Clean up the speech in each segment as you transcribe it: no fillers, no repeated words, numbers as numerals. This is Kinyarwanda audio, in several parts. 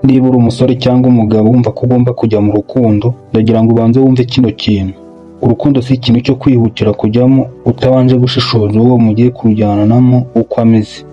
Niba uri umusore cyangwa umugabo wumva ko ugomba kujya mu rukundo, ndagira ngo ubanze wumve kino kintu. Urukundo si ikintu cyo kwihutira kujyamo utabanje gushishoza uwo mugiye kurujyanamo uko ameze.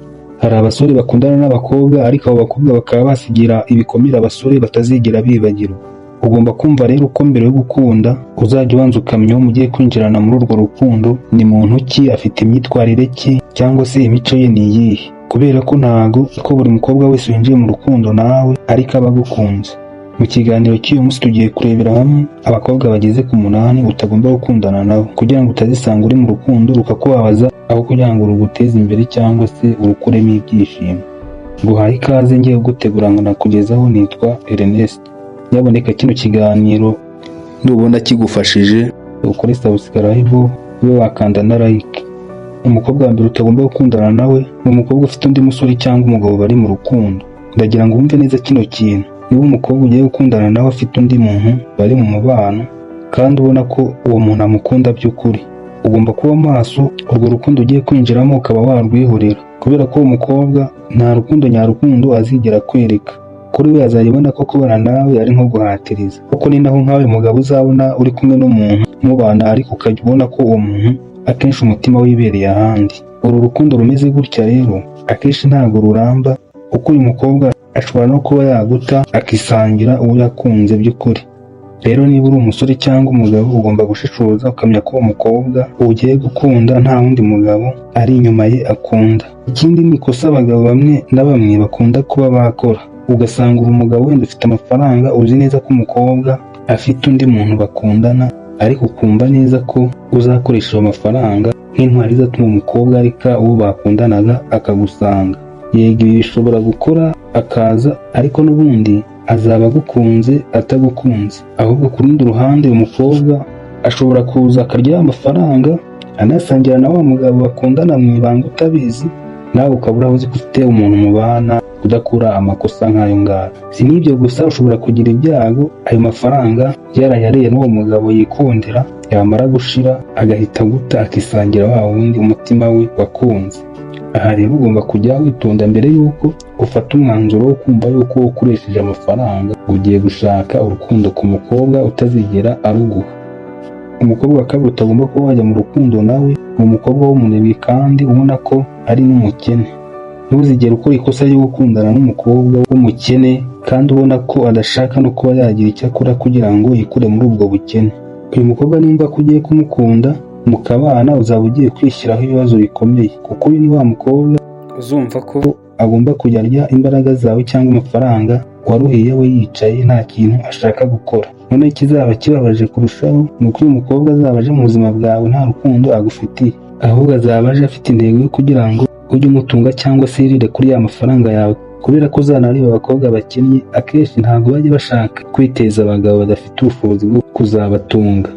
Hari abasore bakundana n'abakobwa ariko abo bakobwa bakaba basigira ibikomere abasore batazigera bibagirwa. Ugomba kumva rero ko mbere yo gukunda uzajya ubanza ukamenya uwo mugiye kwinjirana muri urwo rukundo ni muntu ki, afite imyitwarire ki, cyangwa se imico ye ni iyihe. Kubera ko ntago ko buri mukobwa wese winjiye mu rukundo nawe ariko aba agukunze. Mu kiganiro cy'uyu munsi tugiye kurebera hamwe abakobwa bageze ku 8 utagomba gukundana nabo, kugira ngo utazisanga uri mu rukundo rukakubabaza aho kugira ngo ruguteze imbere cyangwa se urukuremo ibyishimo. Guhaye ikaze ngiye gutegura ngo nakugezaho, nitwa Ernest. Nyaboneka kino kiganiro nubona kigufashije ukore subscribe, ube wakanda na like. Umukobwa wa mbere utagomba gukundana nawe ni umukobwa ufite undi musore cyangwa umugabo bari mu rukundo. Ndagira ngo wumve neza kino kintu. Niba umukobwa ugiye gukundana nawe afite undi muntu bari mu mubano kandi ubona ko uwo muntu amukunda by'ukuri, ugomba kuba maso urwo rukundo ugiye kwinjiramo ukaba warwihorera, kubera ko uwo mukobwa nta rukundo nyarukundo azigera kwereka. Kuri we azayibona ko kubana nawe ari nko guhatiriza, kuko ni naho nkawe mugabo uzabona uri kumwe n'umuntu mubana ariko ukajya ubona ko uwo muntu akenshi umutima wibereye ahandi. Uru rukundo rumeze gutya rero akenshi ntabwo ruramba, kuko uyu mukobwa ashobora no kuba yaguta akisangira uwo yakunze by'ukuri. Rero niba uri umusore cyangwa umugabo ugomba gushishoza ukamenya ko uwo mukobwa ugiye gukunda nta wundi mugabo ari inyuma ye akunda. Ikindi ni ikosa abagabo bamwe na bamwe bakunda kuba bakora, ugasanga uri umugabo wenda ufite amafaranga, uzi neza ko umukobwa afite undi muntu bakundana, ariko ukumva neza ko uzakoresha ayo mafaranga nk'intwari izatuma umukobwa areka uwo bakundanaga akagusanga. Yego ibi bishobora gukora akaza, ariko n'ubundi azaba agukunze atagukunze. Ahubwo ku rundi ruhande uyu mukobwa ashobora kuza akarya amafaranga anasangira na wa mugabo bakundana mu ibanga utabizi, nawe ukabura uzi ko ufite umuntu mubana udakura amakosa nk'ayo ngayo. Si n'ibyo gusa, ushobora kugira ibyago ayo mafaranga yarayariye n'uwo mugabo yikundira, yamara gushira agahita guta akisangira wa wundi umutima we wakunze. Aha rero ugomba kujya witonda mbere yuko ufata umwanzuro wo kumva yuko ukoresheje amafaranga ugiye gushaka urukundo ku mukobwa utazigera aruguha. Umukobwa wa kabiri utagomba kuba wajya mu rukundo nawe ni umukobwa w'umunebwe kandi ubona ko ari n'umukene. Ntuzigere ukora ikosa ryo gukundana n'umukobwa w'umukene kandi ubona ko adashaka no kuba yagira icyo akora kugira ngo yikure muri ubwo bukene. Uyu mukobwa nimba ko ugiye kumukunda mukabana, uzaba ugiye kwishyiraho ibibazo bikomeye, kuko uyu ni wa mukobwa uzumva ko agomba kujya arya imbaraga zawe cyangwa amafaranga waruhiye we yicaye nta kintu ashaka gukora. None ikizaba kibabaje kurushaho ni uko uyu mukobwa azaba aje mu buzima bwawe nta rukundo agufitiye, ahubwo azaba aje afite intego yo kugira ngo ujye umutunga cyangwa se yirire kuri ya mafaranga yawe. Kubera ko uzanareba abakobwa bakennye akenshi ntabwo bajya bashaka kwiteza abagabo badafite ubushobozi bwo kuzabatunga.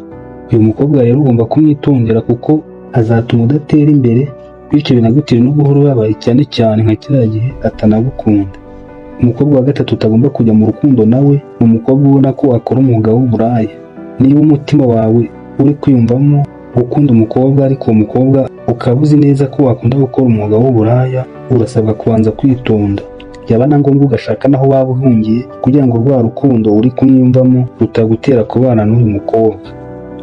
Uyu mukobwa rero ugomba kumwitondera kuko azatuma udatera imbere, bityo binagutera no guhora ubabaye cyane cyane nka kiriya gihe atanagukunda. Umukobwa wa gatatu utagomba kujya mu rukundo nawe ni umukobwa ubona ko akora umwuga w'uburaya. Niba umutima wawe uri kwiyumvamo gukunda umukobwa ariko uwo mukobwa ukaba uzi neza ko wakunda gukora umwuga w'uburaya, urasabwa kubanza kwitonda. Byaba na ngombwa ugashaka naho waba uhungiye kugira ngo rwa rukundo uri kumwiyumvamo rutagutera kubana n'uyu mukobwa.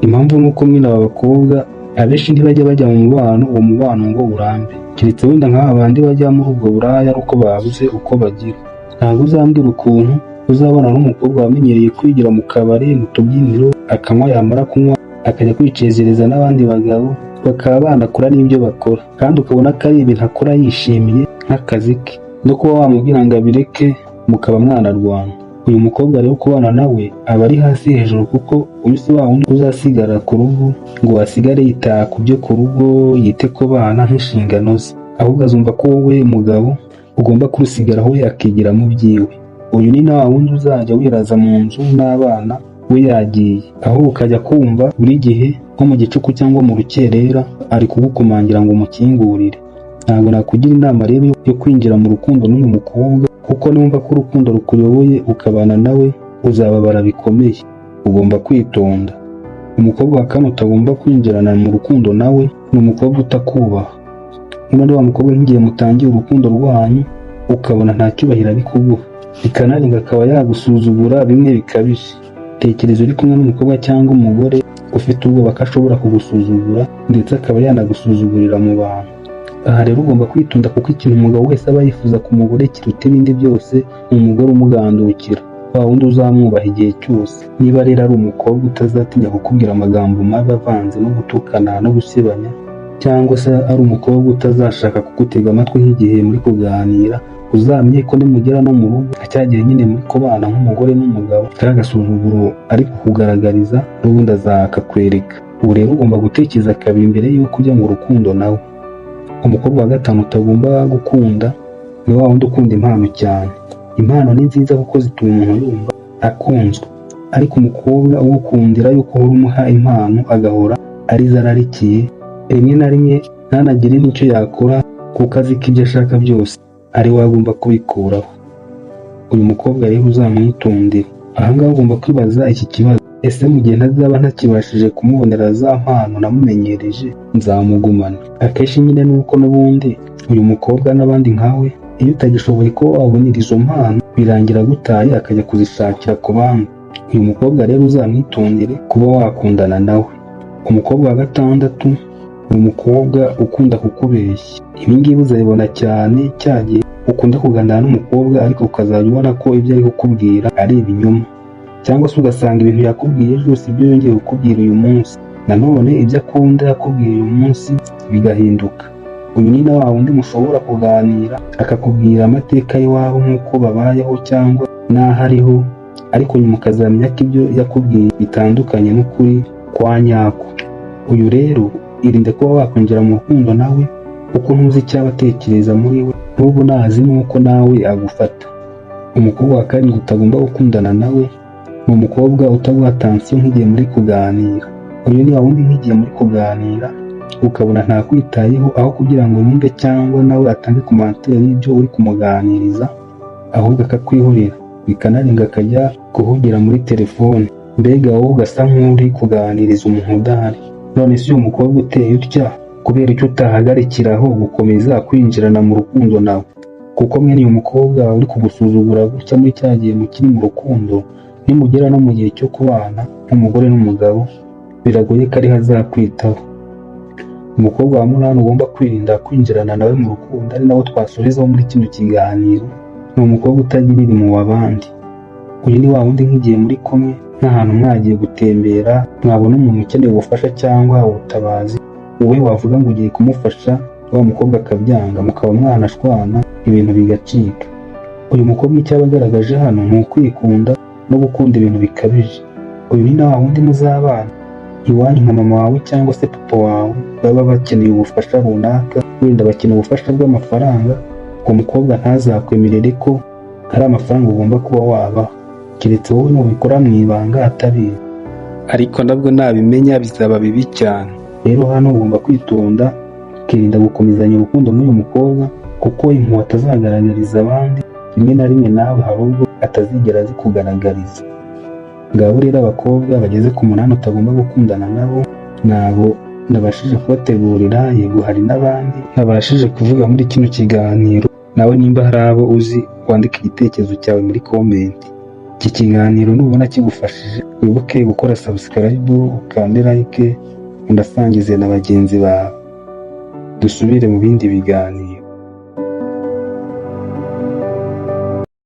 Impamvu ni uko mwene aba bakobwa abenshi ntibajya bajya mu mubano, uwo mubano ngo urambe, keretse wenda nk'aba bandi bajya muri ubwo buraya ari uko babuze uko bagira. Ntabwo uzambwira ukuntu uzabona n'umukobwa wamenyereye kwigira mu kabari, mu tubyiniro, akanywa, yamara kunywa akajya kwicezereza n'abandi bagabo bakaba banakora n'ibyo bakora, kandi ukabona ko ari ibintu akora yishimiye nk'akazi ke, no kuba wamubwira ngo abireke mukaba mwanarwana. Uyu mukobwa rero kubana nawe aba ari hasi hejuru, kuko uyu si wa wundi uzasigara ku rugo ngo asigare yitaha ku byo ku rugo yite ku bana nk'inshingano ze, ahubwo azumva ko wowe mugabo ugomba kurusigaraho we akigira mu byiwe. Uyu ni na wa wundi uzajya wiraza mu nzu n'abana we yagiye, aho ukajya kumva buri gihe nko mu gicuku cyangwa mu rukerera ari kugukomangira ngo umukingurire. Ntabwo nakugira inama rero yo kwinjira mu rukundo n'uyu mukobwa, kuko niwumva ko urukundo rukuyoboye ukabana nawe uzababara bikomeye. Ugomba kwitonda. Umukobwa wa kane utagomba kwinjirana mu rukundo nawe ni umukobwa utakubaha. Niba wa mukobwa nk'igihe mutangiye urukundo rwanyu ukabona nta cyubahiro ari kuguha, bikanarenga akaba yagusuzugura bimwe bikabije. Tekereza uri kumwe n'umukobwa cyangwa umugore ufite ubwoba ko ashobora kugusuzugura ndetse akaba yanagusuzugurira mu bantu. Aha rero ugomba kwitonda kuko ikintu umugabo wese aba yifuza ku mugore kiruta ibindi byose ni umugore umugandukira, wa wundi uzamwubaha igihe cyose. Niba rero ari umukobwa utazatinya kukubwira amagambo mabi avanze no gutukana no gusebanya, cyangwa se ari umukobwa utazashaka kugutega amatwi nk'igihe muri kuganira, uzamenye ko nimugera no mu rugo cyagiye nyine muri kubana nk'umugore n'umugabo, kariya gasuzuguro ari kukugaragariza n'ubundi azakakwereka. Ubu rero ugomba gutekereza kabiri mbere y'uko ujya mu rukundo nawe. Umukobwa wa gatanu utagomba gukunda ni wa wundi ukunda impano cyane. Impano ni nziza kuko zituma umuntu yumva akunzwe, ariko umukobwa ugukundira yuko uhora umuha impano agahora arizo ararikiye, rimwe na rimwe ntanagire n'icyo yakora kuko azi ko ibyo ashaka byose ari we agomba kubikuraho. Uyu mukobwa rero uzamwitondere. Aha ngaha ugomba kwibaza iki kibazo: ese mu gihe ntazaba ntakibashije kumubonera za mpano namumenyereje nzamugumana? Akenshi nyine ni uko n'ubundi uyu mukobwa n'abandi nkawe, iyo utagishoboye ko wabonera izo mpano birangira gutaye akajya kuzishakira ku bandi. Uyu mukobwa rero uzamwitondere kuba wakundana nawe. Umukobwa wa gatandatu ni umukobwa ukunda kukubeshya. Ibi ngibi uzabibona cyane cya gihe ukunda kuganira n'umukobwa ariko ukazajya ubona ko ibyo ari kukubwira ari ibinyoma, cyangwa se ugasanga ibintu yakubwiye byose ibyo yongeye kukubwira uyu munsi, nanone ibyo akunda yakubwiye uyu munsi bigahinduka. Uyu ni na wa wundi mushobora kuganira akakubwira amateka y'iwabo nk'uko babayeho cyangwa n'aho ariho, ariko nyuma ukazamenya ko ibyo yakubwiye bitandukanye n'ukuri kwa nyako. Uyu rero irinde kuba wakwinjira mu rukundo nawe kuko ntuzi icyo aba atekereza muri we, n'ubu nazi n'uko nawe agufata. Umukobwa wa karindwi utagomba gukundana nawe ni umukobwa utaguha atansiyo nk'igihe muri kuganira. Uyu ni wa wundi nk'igihe muri kuganira ukabona ntakwitayeho, aho kugira ngo yumve cyangwa nawe atange komantere y'ibyo uri kumuganiriza, ahubwo akakwihorera, bikanarenga akajya kuhugira muri telefone. Mbega wowe ugasa nk'uri kuganiriza umuntu udahari. None se uyu mukobwa uteye utya kubera icyo utahagarikiraho gukomeza kwinjirana mu rukundo nawe? Kuko mwene uyu mukobwa uri kugusuzugura gutya muri cya gihe mukiri mu rukundo, nimugera no mu gihe cyo kubana nk'umugore n'umugabo biragoye ko ariho azakwitaho. Umukobwa wa munani ugomba kwirinda kwinjirana nawe mu rukundo, ari nawo twasorezaho muri kino kiganiro, ni umukobwa utagira irimo abandi. Uyu ni wa wundi nk'igihe muri kumwe nk'ahantu mwagiye gutembera, mwabona umuntu ukeneye ubufasha cyangwa ubutabazi, wowe wavuga ngo ugiye kumufasha, wa mukobwa akabyanga, mukaba mwanashwana ibintu bigacika. Uyu mukobwa icyo aba agaragaje hano ni ukwikunda no gukunda ibintu bikabije. Uyu ni na wa wundi muzabana iwanyu nka mama wawe cyangwa se papa wawe baba bakeneye ubufasha runaka, wenda bakeneye ubufasha bw'amafaranga, uwo mukobwa ntazakwemerere ko hari amafaranga ugomba kuba wabaha, keretse wowe nubikora mu ibanga atabizi, ariko nabwo nabimenya bizaba bibi cyane. Rero hano ugomba kwitonda ukirinda gukomezanya urukundo n'uyu mukobwa, kuko impuhwe atazagaragariza abandi rimwe na rimwe nawe hari ubwo atazigera azikugaragariza. Ngabo rero abakobwa bageze ku 8 utagomba gukundana nabo, nabo nabashije kubategurira. Yego hari n'abandi nabashije kuvuga muri kino kiganiro, nawe nimba hari abo uzi wandika igitekerezo cyawe muri comment. Iki kiganiro nubona kigufashije wibuke gukora subscribe, ukande like, undasangize na bagenzi bawe. Dusubire mu bindi biganiro.